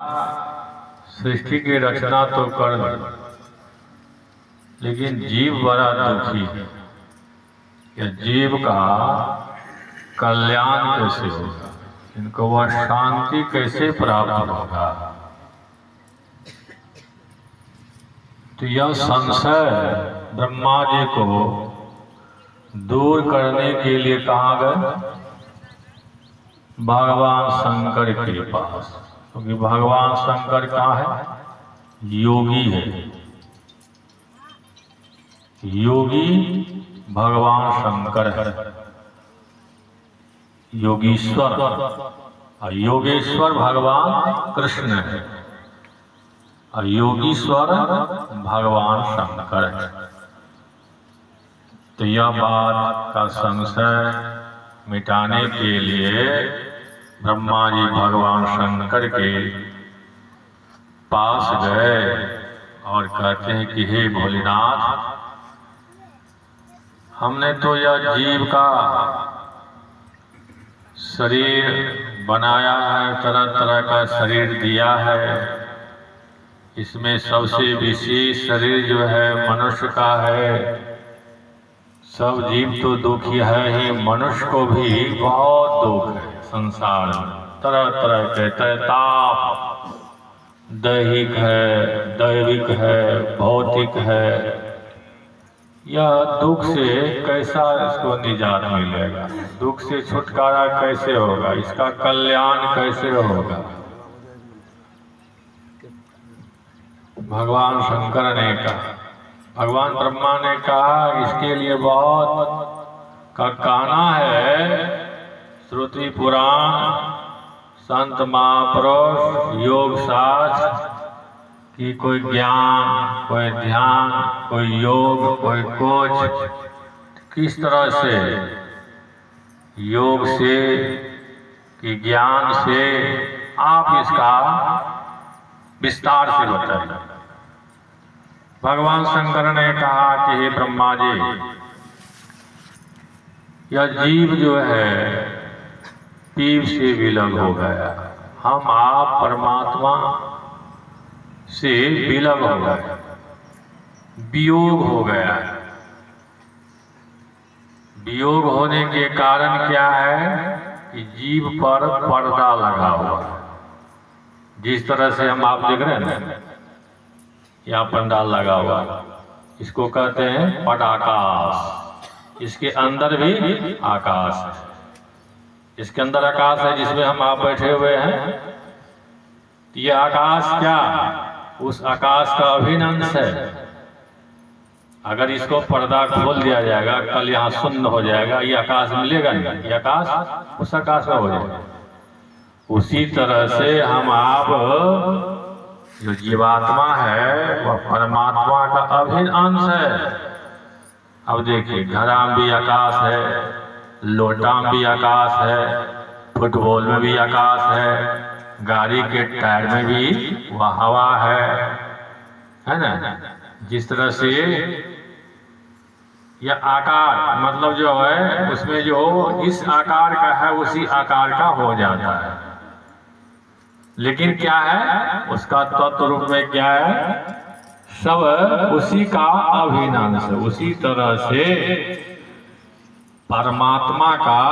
सृष्टि की रचना तो कर दी, लेकिन जीव बड़ा दुखी है कि जीव का कल्याण कैसे होगा, इनको वह शांति कैसे प्राप्त होगा। तो यह संशय ब्रह्मा जी को दूर करने के लिए कहाँ गए? भगवान शंकर के पास, क्योंकि भगवान शंकर कहाँ है? योगी है। योगी भगवान शंकर है, योगीश्वर, और योगेश्वर भगवान कृष्ण है, और योगीश्वर भगवान शंकर है। तो यह बात का संशय मिटाने के लिए ब्रह्मा जी भगवान शंकर के पास गए और कहते हैं कि हे भोलेनाथ, हमने तो यह जीव का शरीर बनाया है, तरह तरह का शरीर दिया है, इसमें सबसे विशेष शरीर जो है मनुष्य का है। सब जीव तो दुखी है ही, मनुष्य को भी बहुत दुख है संसार में, तरह तरह के ताप, दैहिक है, दैविक है, भौतिक है। यह दुख से कैसा इसको निजात मिलेगा, दुख से छुटकारा कैसे होगा, इसका कल्याण कैसे होगा। भगवान शंकर ने कहा, भगवान ब्रह्मा ने कहा, इसके लिए बहुत का कहना है। श्रुति पुराण, संत महापुरुष, योग शास्त्र कि कोई ज्ञान, कोई ध्यान, कोई योग, कोई कोच, किस तरह से योग से कि ज्ञान से आप इसका विस्तार से बताइए। भगवान शंकर ने कहा कि हे ब्रह्मा जी, यह जीव जो है पीव से विलग हो गया, हम आप परमात्मा से विलग हो गए, वियोग हो गया। वियोग होने के कारण क्या है कि जीव पर पर्दा लगा हुआ है। जिस तरह से हम आप देख रहे हैं ना, यहाँ पंडाल लगा हुआ, इसको कहते हैं पटाकाश। इसके अंदर भी आकाश है, इसके अंदर आकाश है जिसमें हम आप बैठे हुए हैं। ये आकाश क्या, उस आकाश का अभिन्न अंश है। अगर इसको पर्दा खोल दिया जाएगा, कल यहाँ शून्य हो जाएगा, ये आकाश मिलेगा नहीं, ये आकाश उस आकाश में हो जाएगा। उसी तरह से हम आप जो जीवात्मा है वह परमात्मा का अभिन्न अंश है। अब देखिए, घड़ा में भी आकाश है, लोटा में भी आकाश है, फुटबॉल में भी आकाश है, गाड़ी के टायर में भी वह हवा है ना। जिस तरह से यह आकार मतलब जो है उसमें जो इस आकार का है उसी आकार का हो जाता है, लेकिन क्या है उसका तत्व रूप में क्या है, सब उसी का अभिन्न अंश है। उसी तरह से परमात्मा का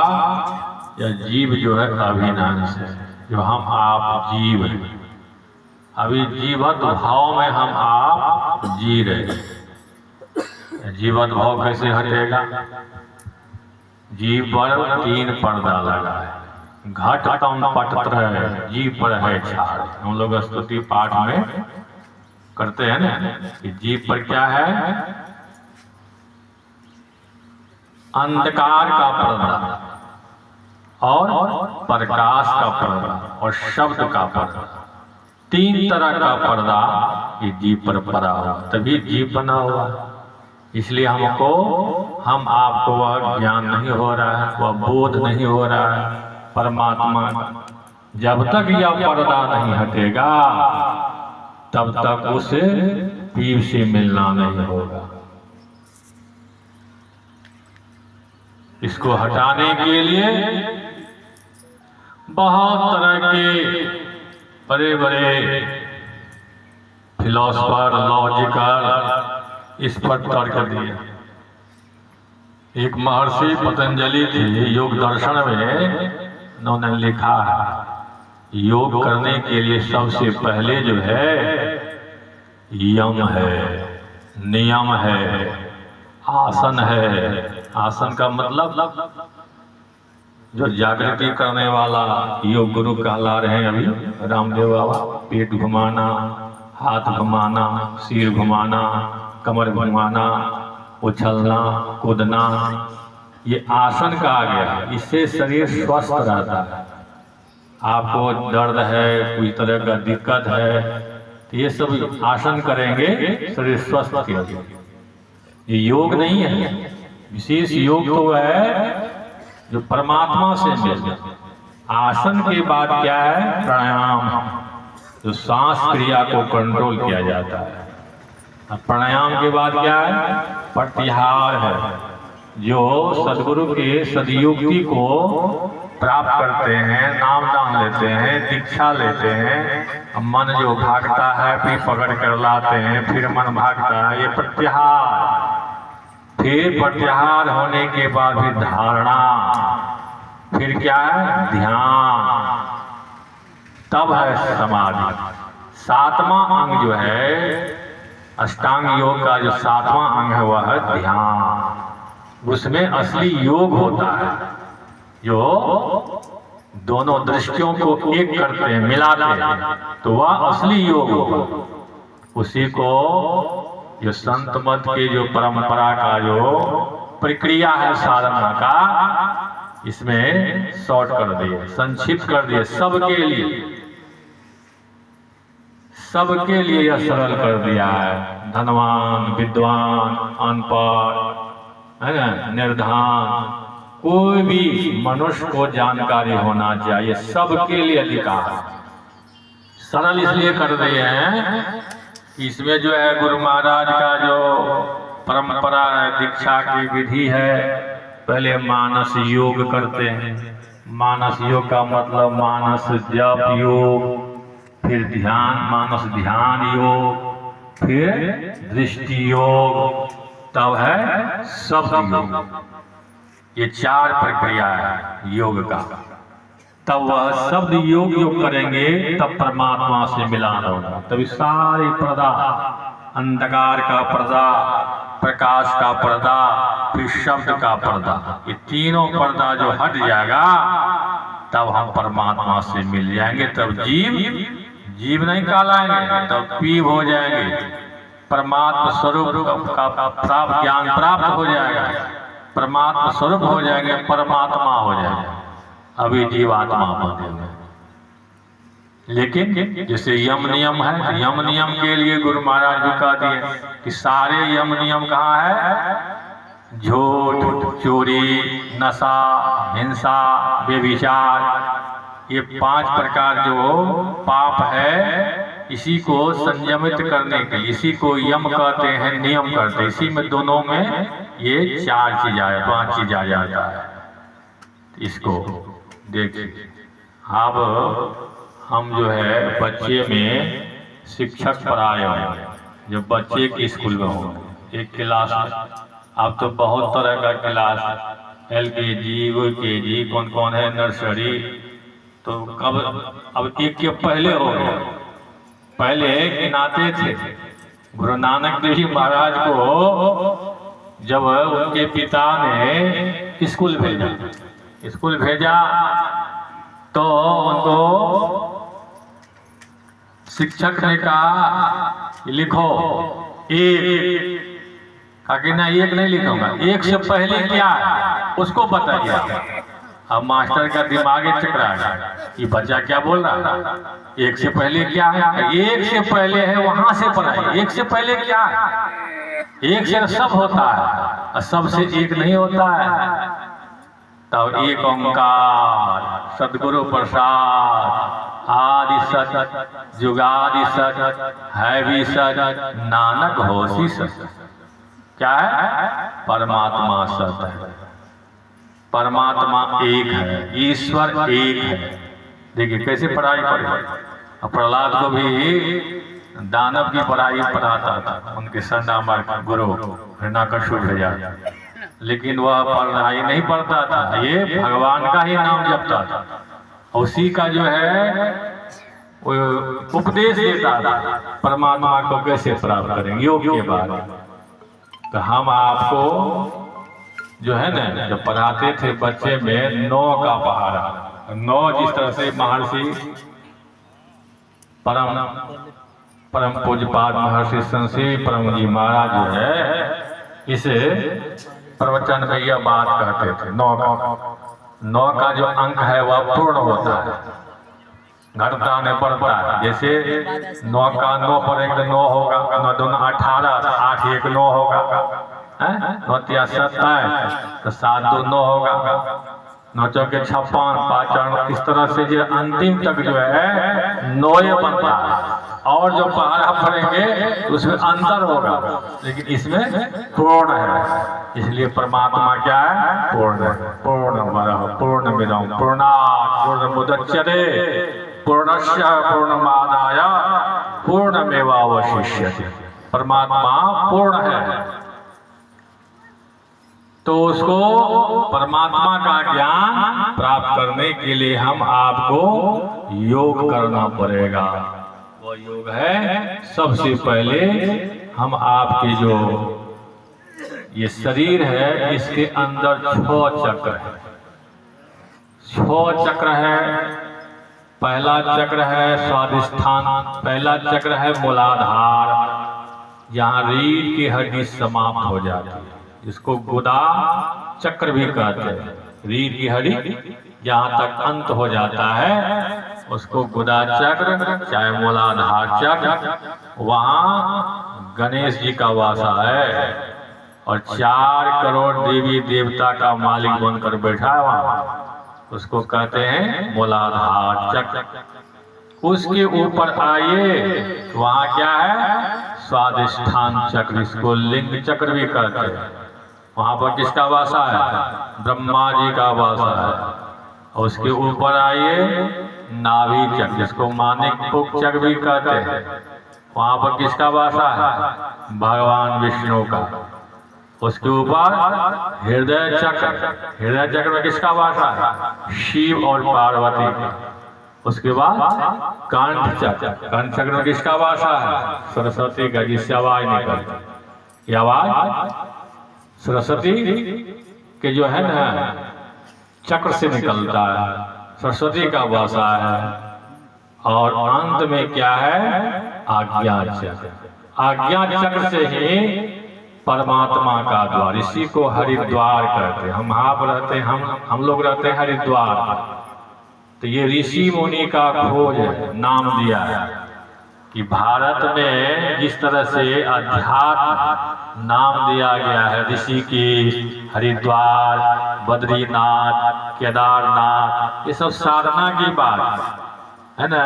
यह जीव जो है अभिन्न अंश है, जो हम आप जीव हैं। अभी जीवत भाव में हम आप जी रहे। जीवत भाव कैसे हटेगा? जीव पर तीन पर्दा लगा है, घट तम पट जीव पर है छाड़। हम लोग स्तुति पाठ में करते हैं ना कि जीव पर क्या है, अंधकार का पर्दा और प्रकाश का पर्दा और शब्द का पर्दा, तीन तरह का पर्दा ये जीव पर पड़ा हुआ, तभी जीव बना हुआ। इसलिए हमको हम आपको वह ज्ञान नहीं हो रहा है, वह बोध नहीं हो रहा है परमात्मा। जब तक यह पर्दा नहीं हटेगा तब तक उसे पीव से मिलना नहीं होगा। इसको हटाने के लिए बहुत तरह के बड़े बड़े फिलोसफर लॉजिकर इस पर तर्क दिए। एक महर्षि पतंजलि थे, योग दर्शन में उन्होंने लिखा है योग करने के लिए सबसे पहले जो है यम है, नियम है, आसन है। आसन का मतलब जो जागृति करने वाला योग गुरु कहला रहे हैं अभी रामदेव बाबा। पेट घुमाना, हाथ घुमाना, सिर घुमाना, कमर घुमाना, उछलना, कूदना, ये आसन का आ गया। इससे शरीर स्वस्थ रहता है। आपको दर्द है, कोई तरह का दिक्कत है, तो ये सब आसन करेंगे, शरीर स्वस्थ रहेगा। ये योग नहीं है, विशेष योग तो है जो परमात्मा से मिले। आसन के बाद क्या है? प्राणायाम, जो सांस क्रिया को कंट्रोल किया जाता है। अब प्राणायाम के बाद क्या है? प्रत्याहार है, जो सदगुरु के सदयुक्ति को प्राप्त करते हैं, नाम दान लेते हैं, दीक्षा लेते हैं। मन जो भागता है फिर पकड़ कर लाते हैं, फिर मन भागता है, ये प्रत्याहार। फिर प्रत्याहार होने के बाद फिर धारणा, फिर क्या है? ध्यान, तब है समाधि। सातवां अंग जो है अष्टांग योग का, जो सातवां अंग है वह है ध्यान। उसमें असली योग होता है, जो दोनों दृष्टियों को एक करते हैं, मिलाते हैं, तो वह असली योग होगा। उसी को जो संत मत के जो परंपरा का जो प्रक्रिया है साधना का, इसमें शॉर्ट कर दिए, संक्षिप्त कर दिए। सबके लिए यह सरल कर दिया है। धनवान, विद्वान, अनपढ़, है ना, निर्धन, कोई भी मनुष्य को जानकारी होना चाहिए, सबके लिए अधिकार है। सरल इसलिए कर दिए हैं, इसमें जो है गुरु महाराज का जो परंपरा है, दीक्षा की विधि है, पहले मानस योग करते हैं। मानस योग का मतलब मानस जप योग, फिर ध्यान, मानस ध्यान योग, फिर दृष्टि योग, तब है शब्द योग। ये चार प्रक्रिया है योग का। तब वह शब्द योग जो करेंगे तब परमात्मा से मिलान होगा। तभी सारी पर्दा, अंधकार का पर्दा, प्रकाश का पर्दा, फिर शब्द का पर्दा, ये तीनों पर्दा जो हट जाएगा तब हम परमात्मा से मिल जाएंगे। तब जीव नहीं कहलाएंगे, तब पीव हो जाएंगे। परमात्मा स्वरूप का प्राप्त ज्ञान प्राप्त हो जाएगा, परमात्मा स्वरूप हो जाएंगे, परमात्मा हो जाएगा। अभी जीवात्मा बने हुए। लेकिन जैसे यम नियम है, तो यम नियम के लिए गुरु महाराज भी कह दिए कि सारे यम नियम कहाँ है? झूठ, चोरी, नशा, हिंसा, व्यभिचार, ये 5 प्रकार जो पाप है, इसी को संयमित करने के लिए, इसी को यम कहते हैं, नियम कहते हैं। इसी में दोनों में ये 4 चीज आया, 5 चीज आ जाता है। इसको देखिए। अब हम जो है बच्चे में शिक्षक पढ़ाए हैं, जो बच्चे की स्कूल में होंगे, एक क्लास में। अब तो बहुत तरह का क्लास, LKG, UKG, कौन कौन है, नर्सरी, तो कब अब एक के पहले हो गया। पहले गिनाते थे। गुरु नानक देव जी महाराज को जब उनके पिता ने स्कूल भेजा तो उनको शिक्षक ने कहा लिखो एक, कि ना एक नहीं लिखूंगा, एक से पहले क्या है उसको बताइए। अब मास्टर का दिमाग चकरा गया, ये बच्चा क्या बोल रहा है, एक से पहले क्या है? एक से पहले है वहां से पढ़ाइए। एक से पहले क्या है? एक से सब होता है और सबसे एक नहीं होता है। तब एक ओंकार सदगुरु प्रसाद आदि सत जुगादि सत है भी सत नानक होसी सत। क्या है? परमात्मा सत है, परमात्मा एक है, ईश्वर एक है। देखिए कैसे पढ़ाई पड़े। और प्रहलाद को भी दानव की पढ़ाई पढ़ाता था, उनके सरनामा गुरु हिरण्यकश्यप भेजा, लेकिन वह पढ़ाई नहीं पढ़ता था, ये भगवान का ही नाम जपता था। उसी का जो है वो उपदेश देता था परमात्मा को कैसे प्राप्त करें योग के बारे में। तो हम आपको जो है ना जब पढ़ाते थे बच्चे में 9 का पहाड़ा, 9 जिस तरह से महर्षि परम पूज्यपाद महर्षि संसी परम जी महाराज जो है इसे प्रवचन में यह बात कहते थे 9 का जो अंक है वह पूर्ण होता है, घटता नहीं बढ़ता है। जैसे 9 का 9 पर 1 9 होगा, 9 दूना 18, 8 1 9 होगा, 9 तिया 27, तो 7 2 9 होगा, 9 चौके 56, 5 इस तरह से जो अंतिम तक जो है 9 बनता है। और जो पहाड़ा पड़ेंगे उसमें अंतर होगा, लेकिन इसमें पूर्ण है। इसलिए परमात्मा क्या है? पूर्ण है। पूर्णमिदं पूर्णात् पूर्णमुदच्यते पूर्णस्य पूर्णमादाय पूर्णमेवावशिष्यते। परमात्मा पूर्ण है, तो उसको परमात्मा का ज्ञान प्राप्त करने के लिए हम आपको योग करना पड़ेगा। वो योग है सबसे पहले हम आपके जो ये शरीर है इसके अंदर 6 चक्र है, 6 चक्र है। पहला चक्र है स्वादिष्ठान, पहला चक्र है मूलाधार, जहाँ रीढ़ की हड्डी समाप्त हो जाती है, इसको गुदा चक्र भी कहते हैं। रीढ़ की हड्डी जहाँ तक अंत हो जाता है उसको गुदा चक्र चाहे मूलाधार चक्र, वहाँ गणेश जी का वासा है और 4 करोड़ देवी देवता का मालिक बनकर बैठा है वहाँ, उसको कहते हैं मूलाधार चक्र। उसके ऊपर आइए वहाँ क्या है? स्वादिष्ठान चक्र, इसको लिंग चक्र भी कहते हैं। वहाँ पर किसका वासा है? ब्रह्मा जी का वासा है। और उसके ऊपर आइए नाभि चक्र, जिसको मानिक चक्र भी कहते हैं, वहाँ पर किसका वासा है? भगवान विष्णु का। उसके ऊपर हृदय चक्र, हृदय चक्र में किसका वासा है? शिव और पार्वती का। उसके बाद कंठ चक्र, कंठ चक्र में किसका वासा है? सरस्वती का, जिससे आवाज निकलती। ये आवाज सरस्वती के जो है ना चक्र से निकलता है, सरस्वती का वासा है। और अंत में क्या है? आज्ञा चक्र। आज्ञा चक्र से ही परमात्मा का द्वार, इसी को हरिद्वार कहते हैं। हम आप रहते हैं, हम लोग रहते हैं हरिद्वार। तो ये ऋषि मुनि का खोज नाम दिया है कि भारत में जिस तरह से अध्यात्म नाम दिया गया है ऋषि की, हरिद्वार, बद्रीनाथ, केदारनाथ, ये सब साधना की बात है ना।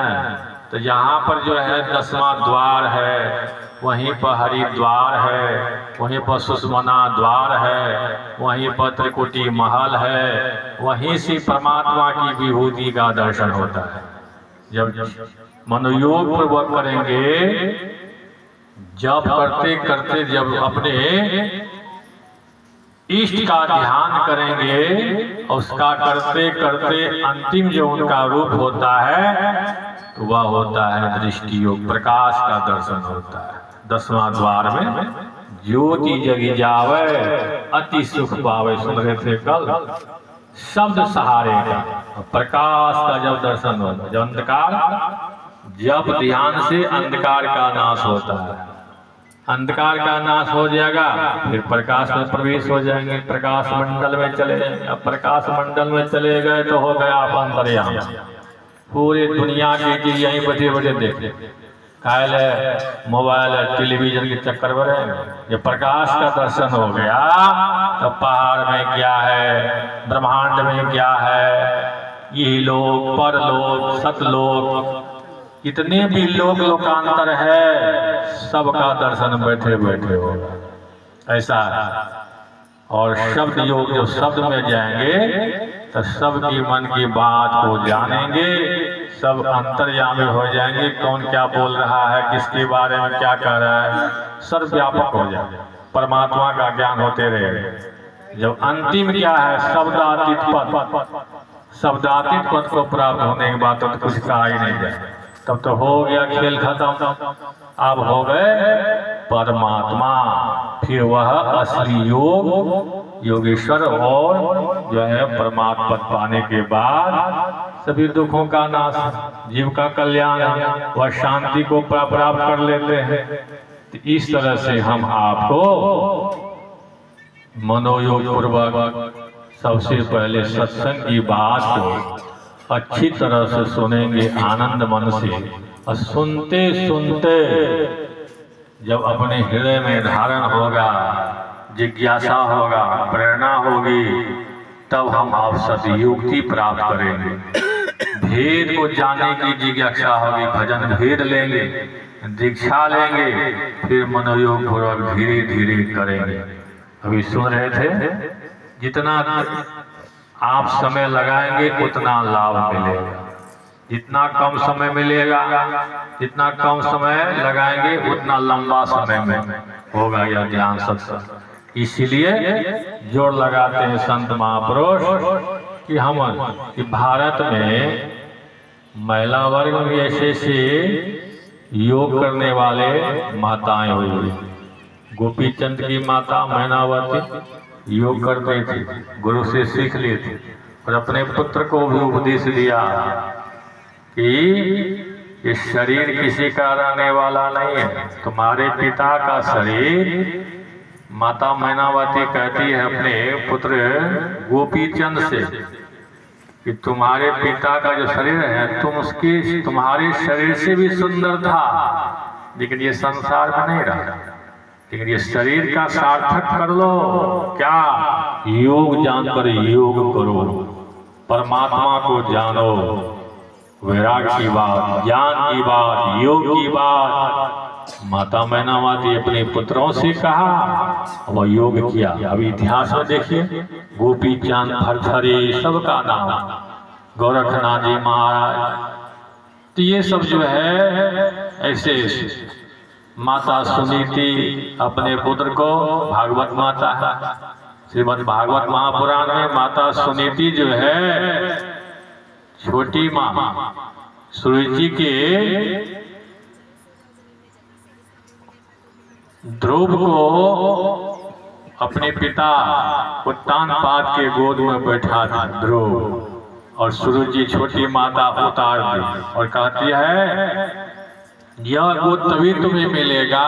तो यहाँ पर जो है 10वां द्वार है, वहीं पर हरिद्वार है, वहीं पर सुषमना द्वार है, वहीं पर त्रिकुटी महल है, वहीं से परमात्मा की विभूति का दर्शन होता है। जब मनोयोग पूर्वक करेंगे, जब करते करते जब अपने इष्ट का ध्यान करेंगे, उसका करते करते अंतिम जो उनका रूप होता है तो वह होता है दृष्टि योग, प्रकाश का दर्शन होता है। 10वां द्वार में ज्योति जगी जावे अति सुख पावे, सुन रहे थे कल, शब्द सहारे का प्रकाश का जब दर्शन होता है, जब अंधकार, जब ध्यान से अंधकार का नाश होता है, अंधकार का नाश हो जाएगा, फिर प्रकाश में प्रवेश हो जाएंगे, प्रकाश मंडल में चले जाएंगे। अब प्रकाश मंडल में चले गए तो हो गया आप अंतर्यामी। पूरी दुनिया की चीज यहीं बैठे बैठे देखे, कायल है, मोबाइल है, टेलीविजन के चक्कर में रहेंगे। जब प्रकाश का दर्शन हो गया तो पहाड़ में क्या है, ब्रह्मांड में क्या है, ये लोग, परलोक, सतलोक, इतने भी लोकांतर है, सबका दर्शन बैठे बैठे होगा। ऐसा है। और शब्द योग, जो शब्द में जाएंगे तो सबकी मन की बात को जानेंगे, सब अंतर्यामी हो जाएंगे। कौन क्या बोल रहा है, किसके बारे में क्या कह रहा है, सर्वव्यापक हो जाए, परमात्मा का ज्ञान होते रहे। जब अंतिम क्या है, शब्दातीत पद, शब्दातीत पद को प्राप्त होने के बाद तो कुछ कहा ही नहीं जाए, तब तो हो गया खेल खत्म। अब हो गए परमात्मा, फिर वह असली योग योगेश्वर, और जो है परमात्मा पद पाने के बाद सभी दुखों का नाश, जीव का कल्याण, वह शांति को प्राप्त कर लेते हैं। तो इस तरह से हम आपको मनोयोग पूर्वक सबसे पहले सत्संग की बात को अच्छी तरह से सुनेंगे, आनंद मन से, और सुनते सुनते जब अपने हृदय में धारण होगा, जिज्ञासा होगा, प्रेरणा होगी, तब हम आप सदयुक्ति प्राप्त करेंगे। भेद को जानने की जिज्ञासा होगी, भजन भेद लेंगे, दीक्षा लेंगे, फिर मनोयोग पूर्वक धीरे धीरे करेंगे। अभी सुन रहे थे, जितना आप समय लगाएंगे उतना लाभ मिलेगा, जितना कम समय मिलेगा, जितना कम समय लगाएंगे उतना लंबा समय में होगा यह ध्यान सत्संग। इसलिए जोर लगाते हैं संत महापुरुष कि हम कि भारत में महिला वर्ग में ऐसे ऐसे योग करने वाले माताएं हुई। गोपी चंद की माता मैनावती योग करते थे, गुरु से सीख लिए थे, और अपने पुत्र को भी उपदेश दिया कि ये शरीर किसी का रहने वाला नहीं है, तुम्हारे पिता का शरीर। माता मैनावती कहती है अपने पुत्र गोपी चंद से कि तुम्हारे पिता का जो शरीर है, तुम्हारे शरीर से भी सुंदर था, लेकिन ये संसार में नहीं रहा, लेकिन ये शरीर का सार्थक कर लो। क्या? योग जानकर योग करो, परमात्मा को जानो, वैराग्य की बात, ज्ञान की बात, योग की बात माता मैनावती अपने पुत्रों से कहा, वह योग किया। अब इतिहास में देखिए, गोपी चंद, भरथरी, सबका नाम, गोरखनाथ जी महाराज, तो ये सब जो है ऐसे माता सुनीति अपने पुत्र को, भागवत माता है, श्रीमद् भागवत महापुराण में माता सुनीति जो है छोटी माँ सूर्य जी के ध्रुव को अपने पिता उत्तानपाद के गोद में बैठा था ध्रुव, और सूरज जी छोटी माता उतार दी और कहती है यह गोद तभी तुम्हें मिलेगा,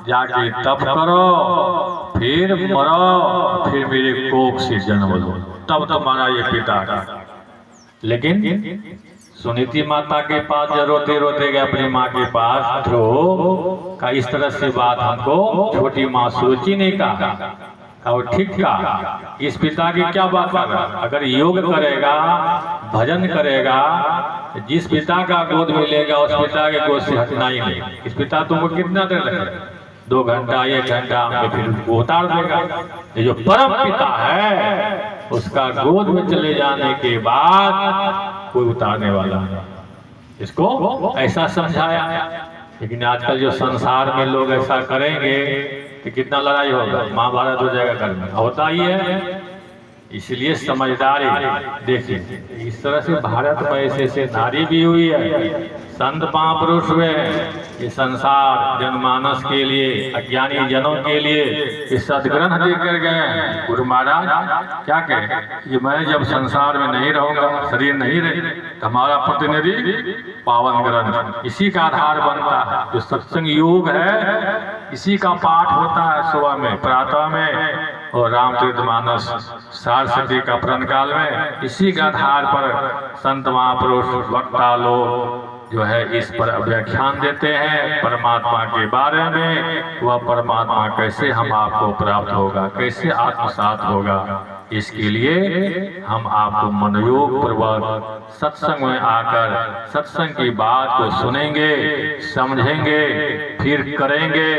जाके तप करो, फिर मरो, फिर मेरे कोख से जन्म लो, तब तुम्हारा ये पिता का। लेकिन सुनीति माता के पास जब रोते रोते गए अपनी माँ के पास, ध्रुव का इस तरह से बात हमको छोटी माँ सूची ने कहा, और ठीक कहा, इस पिता की क्या बात कर रहा, अगर योग करेगा, भजन करेगा, जिस पिता का गोद मिलेगा उस पिता के गोद से हटना ही नहीं। इस पिता तुमको कितना देर लगेगा, 2 घंटा 1 घंटा में फिर उतार देगा। ये जो परम पिता है उसका गोद में चले जाने के बाद कोई उतारने वाला नहीं, इसको ऐसा समझाया। लेकिन आजकल जो संसार में लोग ऐसा करेंगे तो कितना लड़ाई होगा, महाभारत हो जाएगा, घर में होता ही है। इसलिए समझदारी देखिए, इस तरह से भारत में ऐसे नारी भी हुई है, संत महापुरुष हुए, ये संसार जनमानस के लिए, अज्ञानी जनों के लिए इस सदग्रंथ देकर गए। गुरु महाराज क्या कहे कि मैं जब संसार में नहीं रहूंगा, शरीर नहीं रहे, तो हमारा प्रतिनिधि पावन ग्रंथ इसी का आधार बनता है। जो सत्संग योग है इसी का पाठ होता है सुबह में, प्रातः में, और रामचरितमानस सारस्वती का प्रण काल में। इसी के आधार पर संत महापुरुष वक्ता लोग जो है इस पर व्याख्यान देते हैं परमात्मा के बारे में। वह परमात्मा कैसे हम आपको प्राप्त होगा, कैसे आत्मसात होगा, इसके लिए हम आपको मनोयोग पूर्वक सत्संग में आकर सत्संग की बात को सुनेंगे, समझेंगे, फिर करेंगे,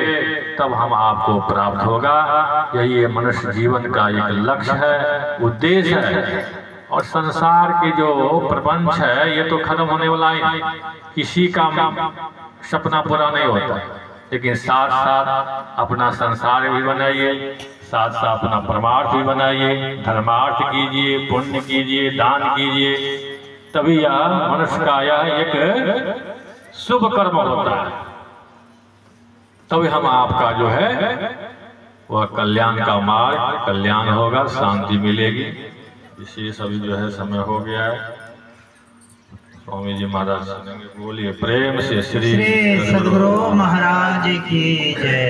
तब हम आपको प्राप्त होगा। यही मनुष्य जीवन का एक लक्ष्य है, उद्देश्य है। और संसार के जो प्रपंच है ये तो खत्म होने वाला ही नहीं, किसी का सपना पूरा नहीं होता। लेकिन साथ साथ अपना संसार भी बनाइए, साथ साथ अपना परमार्थ भी बनाइए, धर्मार्थ कीजिए, पुण्य कीजिए, दान कीजिए, तभी यह मनुष्य का यह एक शुभ कर्म होता है। तभी हम आपका जो है वह कल्याण का मार्ग, कल्याण होगा, शांति मिलेगी। इसी सभी जो है समय हो गया है। स्वामी जी महाराज सुनेंगे, बोलिए प्रेम से श्री सद्गुरु महाराज की जय।